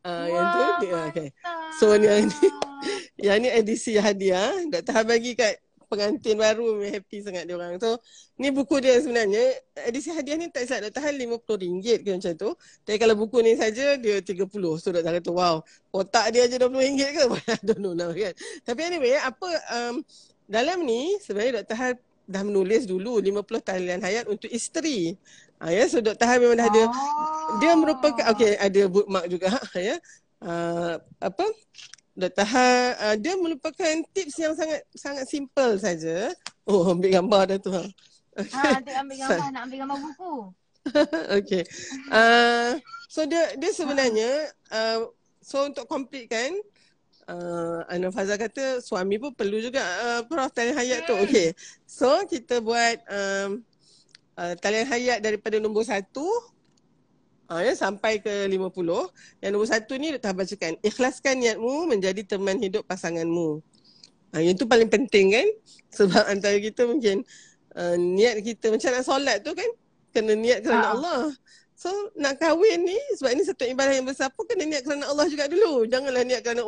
Yang tu okay. So yang ni edisi hadiah Dr. Har bagi kat pengantin baru, happy sangat dia orang. So ni buku dia sebenarnya, edisi hadiah ni tak silap Dr. Har RM50 ke macam tu. Tapi kalau buku ni saja dia 30. So Dr. Har kata wow, kotak dia aja RM20 ke? I don't know now kan. Tapi anyway, dalam ni sebenarnya Dr. Har dah menulis dulu 50 talian hayat untuk isteri. So Dr. Har memang dah ada. Dia merupakan ada bookmark juga Dr. Har dia merupakan tips yang sangat simple saja. Ambil gambar dah tu. Ambil gambar, nak ambil gambar buku. Okay. So dia sebenarnya untuk completekan, Anwar Fazal kata suami pun perlu juga Prof talian hayat tu. Okay. So kita buat talian hayat daripada nombor 1 sampai ke 50. Yang nombor 1 ni Dr. Har bacakan, ikhlaskan niatmu menjadi teman hidup pasanganmu. Yang tu paling penting kan. Sebab antara kita mungkin niat kita macam nak solat tu kan, kena niat kerana Allah. So nak kahwin ni, sebab ni satu ibadah yang besar pun, kena niat kerana Allah juga dulu. Janganlah niat kerana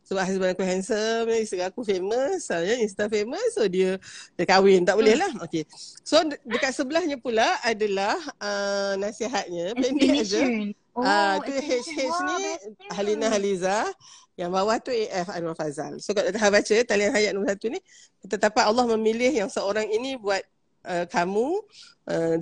sebab husband aku handsome, isteri aku famous, Insta famous, so dia kahwin. Tak boleh lah. Okay. So dekat sebelahnya pula adalah nasihatnya, pendek aja. Tu HH ni Halina Haliza, yang bawah tu AF Anwar Fazal. So kalau Dr. Har baca talian hayat nombor 1 ni, kita dapat Allah memilih yang seorang ini buat kamu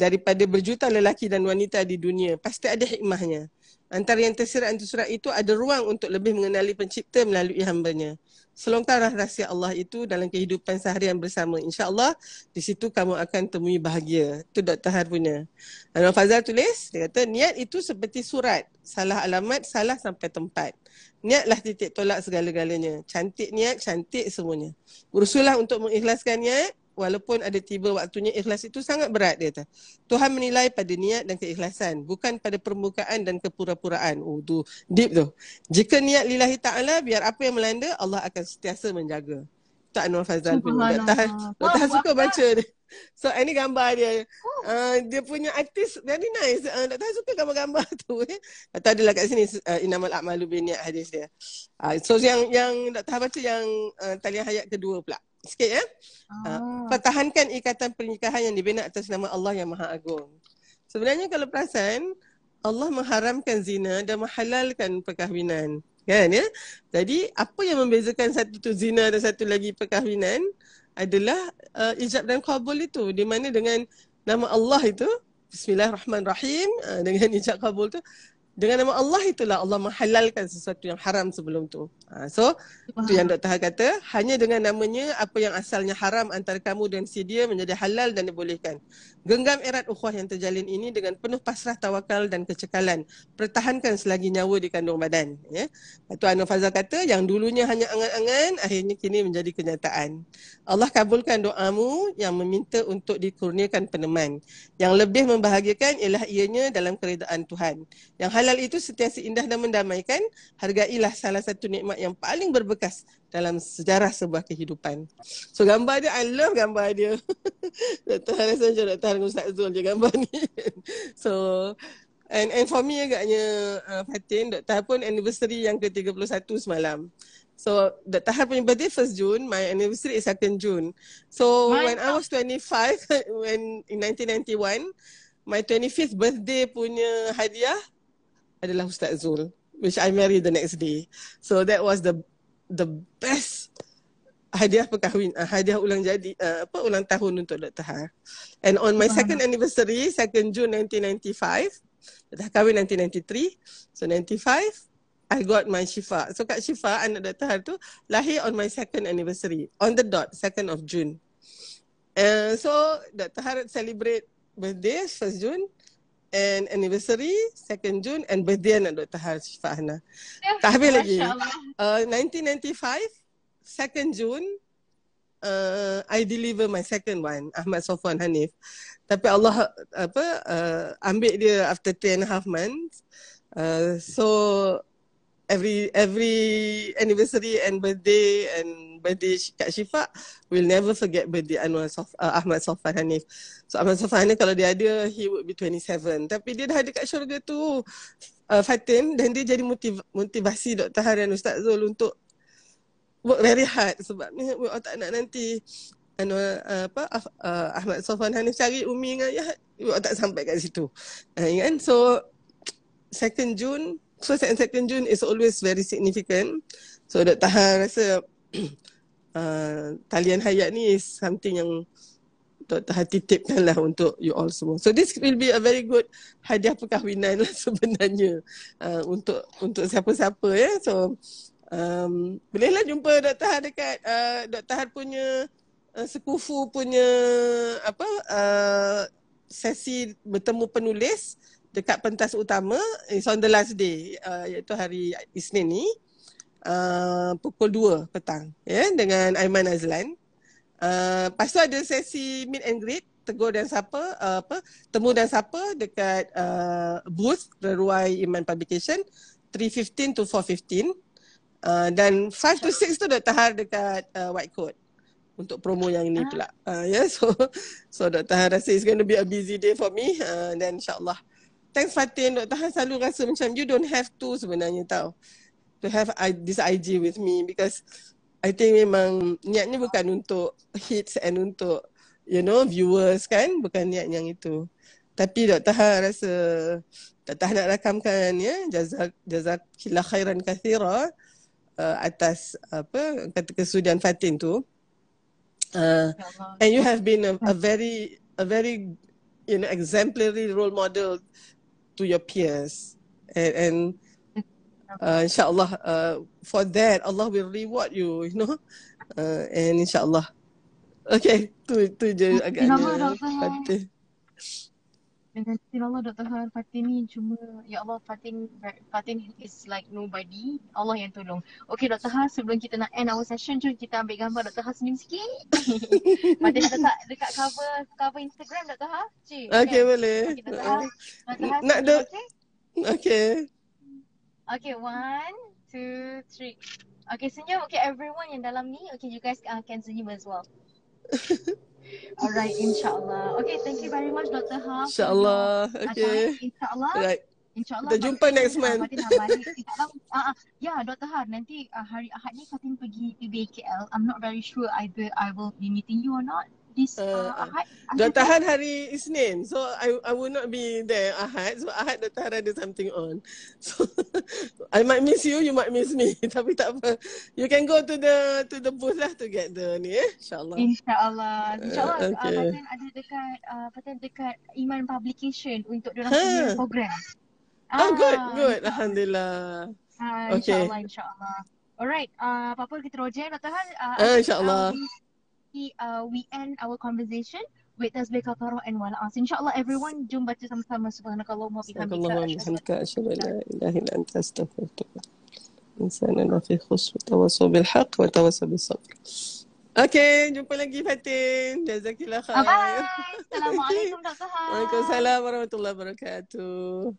daripada berjuta lelaki dan wanita di dunia. Pasti ada hikmahnya. Antara yang tersirat itu ada ruang untuk lebih mengenali pencipta melalui hambanya. Selongkarlah rahsia Allah itu dalam kehidupan seharian bersama. InsyaAllah di situ kamu akan temui bahagia. Itu Dr. Har punya. Anwar Fazal tulis, dia kata niat itu seperti surat. Salah alamat, salah sampai tempat. Niatlah titik tolak segala-galanya. Cantik niat, cantik semuanya. Berusullah untuk mengikhlaskan niat. Walaupun ada tiba waktunya, ikhlas itu sangat berat, dia kata. Tuhan menilai pada niat dan keikhlasan, bukan pada permukaan dan kepura-puraan. Tu deep tu. Jika niat lillahi ta'ala, biar apa yang melanda, Allah akan sentiasa menjaga. Tak Anwar Fazal punya. Dr. Har suka baca dia. So ini gambar dia. Dia punya artis very nice. Dr. Har suka gambar-gambar tu. Atau adalah kat sini Innamal a'malu binniat hadis dia. So yang Dr. Har baca yang talian hayat kedua pula. Sikit ya. Pertahankan ikatan pernikahan yang dibina atas nama Allah yang Maha Agung. Sebenarnya kalau perasan, Allah mengharamkan zina dan menghalalkan perkahwinan. Kan ya? Jadi apa yang membezakan satu tu zina dan satu lagi perkahwinan adalah ijab dan qabul itu. Di mana dengan nama Allah itu, Bismillahirrahmanirrahim, dengan ijab qabul tu, Dengan nama Allah itulah Allah menghalalkan sesuatu yang haram sebelum tu. So itu yang Dr. Har kata, hanya dengan namanya apa yang asalnya haram antara kamu dan si dia menjadi halal dan dibolehkan. Genggam erat ukhuwah yang terjalin ini dengan penuh pasrah, tawakal dan kecekalan. Pertahankan selagi nyawa di kandung badan. Ya. Tuan Anwar Fazal kata, yang dulunya hanya angan-angan, akhirnya kini menjadi kenyataan. Allah kabulkan doamu yang meminta untuk dikurniakan peneman. Yang lebih membahagiakan ialah ianya dalam keredaan Tuhan. Yang halal itu sentiasa indah dan mendamaikan. Hargailah salah satu nikmat yang paling berbekas dalam sejarah sebuah kehidupan. So gambar dia, I love gambar dia. Dr. Har rasa macam Dr. Har dengan Ustaz Zul je gambar ni. So and for me agaknya Fatin, Dr. Har pun anniversary yang ke-31 semalam. So Dr. Har punya birthday 1st June, my anniversary is 2nd June. So when I was 25 when in 1991, my 25th birthday punya hadiah adalah Ustaz Zul, which I married the next day. So that was the best hadiah perkahwin, hadiah ulang jadi ulang tahun untuk Dr. Har. And on my second anniversary, 2nd June 1995, Dr. Har kahwin 1993. So 95 I got my Syifa. So Kak Syifa, anak Dr. Har tu lahir on my second anniversary, on the dot, 2nd of June. So Dr. Har celebrate birthday 1st June and anniversary 2nd June and birthday anak Dr. Har Syifa Hana. Tak habis lagi. 1995 2nd June I deliver my second one, Ahmad Sofwan Hanif. Tapi Allah ambil dia after 3.5 months. So every anniversary and birthday Kak Syifa, we'll never forget birthday Ahmad Sofwan Hanif. So Ahmad Sofwan Hanif kalau dia ada, he would be 27. Tapi dia dah ada kat syurga tu, Fatin, dan dia jadi motivasi Dr. Har dan Ustaz Zul untuk work very hard. Sebab ni we tak nak nanti Ahmad Sofwan Hanif cari Umi dengan Ayah, we tak sampai kat situ. Kan? So 2nd June, first and 2nd June is always very significant. So Dr. Har rasa talian hayat ni is something yang Dr. Har titipkan lah untuk you all semua. So this will be a very good hadiah perkahwinan lah sebenarnya untuk siapa-siapa ya. So bolehlah jumpa Dr. Har dekat Dr. Har punya sekufu punya sesi bertemu penulis dekat pentas utama, is on the last day, iaitu hari Isnin ni, pukul 2 petang ya, dengan Aiman Azlan. Lepas tu ada sesi meet and greet, tegur dan sapa, temu dan sapa dekat booth Reruai Iman Publication 3:15 to 4:15. Dan 5 to 6 tu Dr. Har dekat White Coat untuk promo yang ini pula. So Dr. Har rasa it's going to be a busy day for me, dan insyaAllah. Thanks Fatin. Dr. Har selalu rasa macam you don't have to sebenarnya tau, to have this IG with me, because I think memang niatnya bukan untuk hits and untuk viewers kan, bukan niat yang itu. Tapi Dr. Har rasa Dr. Har nak rakamkan ya, jazakillah khairan kathira atas kata kesudian Fatin tu. And you have been a very exemplary role model to your peers, and insyaAllah for that Allah will reward you, and insyaAllah. Okay, tu je agaknya Fatin. Dengan Allah Dr. Har, Fatin ni cuma, ya Allah, Fatin is like nobody. Allah yang tolong. Okay Dr. Har, sebelum kita nak end our session, jom kita ambil gambar Dr. Har senyum sikit. Fatin nak letak dekat cover Instagram Dr. Har. Okay, boleh. Okay, Dr. Har nak senyum, okay. Okay, 1, 2, 3. Okay, senyum. Okay, everyone yang dalam ni, okay, you guys can senyum as well. Alright, insyaAllah. Okay, thank you very much Dr. Har. InsyaAllah. Okay. InsyaAllah. Right. InsyaAllah. Kita jumpa next month. Fatin nak balik. Ya, Dr. Har, nanti hari Ahad ni Fatin pergi PBKL. I'm not very sure either I will be meeting you or not this Ahad. Dr. Har hari Isnin. So I will not be there Ahad. So Ahad Dr. Har ada something on. So I might miss you, you might miss me. Tapi tak apa. You can go to the booth lah to get the ni InsyaAllah. InsyaAllah. Okay. Fatin ada dekat Iman Publication untuk diorang punya program. Oh, good, good. InsyaAllah. Alhamdulillah. Okay. InsyaAllah, insyaAllah. Alright, apa-apa kita roger, Dr. Han. I think InsyaAllah. we end our conversation with tasbih kafarah and wala'as. InsyaAllah everyone, jom baca sama-sama subhanakallahumma bihamdika Subhanallah wa asyhadu an bihamdika la asyhadu an ilaha la illa ilaha illa anta astaghfiruka. Insana lafi khusr wa tawasaw bil haqq wa tawasaw bis sabr. Okay, jumpa lagi Fatin. Jazakillah anta. khair. Bye. Assalamualaikum Dr. Han. Waalaikumsalam warahmatullahi wabarakatuh.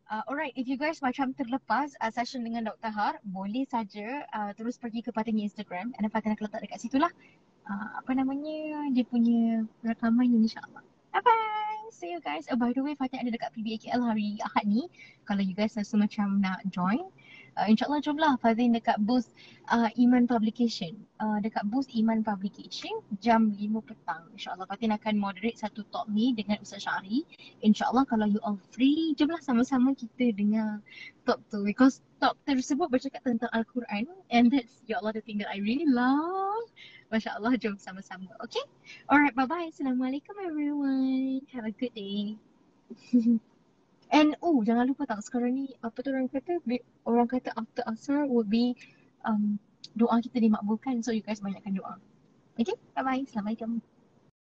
Alright, if you guys macam terlepas session dengan Dr. Har, boleh saja terus pergi ke Fatin Instagram. And Fatin akan letak dekat situ lah. Apa namanya, dia punya rakaman ni, insyaAllah. Bye-bye. See you guys. By the way, Fatin ada dekat PBAKL hari Ahad ni. Kalau you guys rasa macam nak join, InsyaAllah jomlah Fatin dekat booth Iman Publication. Dekat booth Iman Publication jam 5 petang. InsyaAllah Fatin akan moderate satu talk ni dengan Ustaz Syahri. InsyaAllah kalau you all free, jomlah sama-sama kita dengar talk tu. Because talk tersebut bercakap tentang Al-Quran. And that's, ya Allah, the thing that I really love. Masya Allah, jom sama-sama. Okay? Alright, bye-bye. Assalamualaikum everyone. Have a good day. And jangan lupa tak, sekarang ni apa tu orang kata after asar would be doa kita dimakbulkan, so you guys banyakkan doa. Okay, bye bye. Assalamualaikum.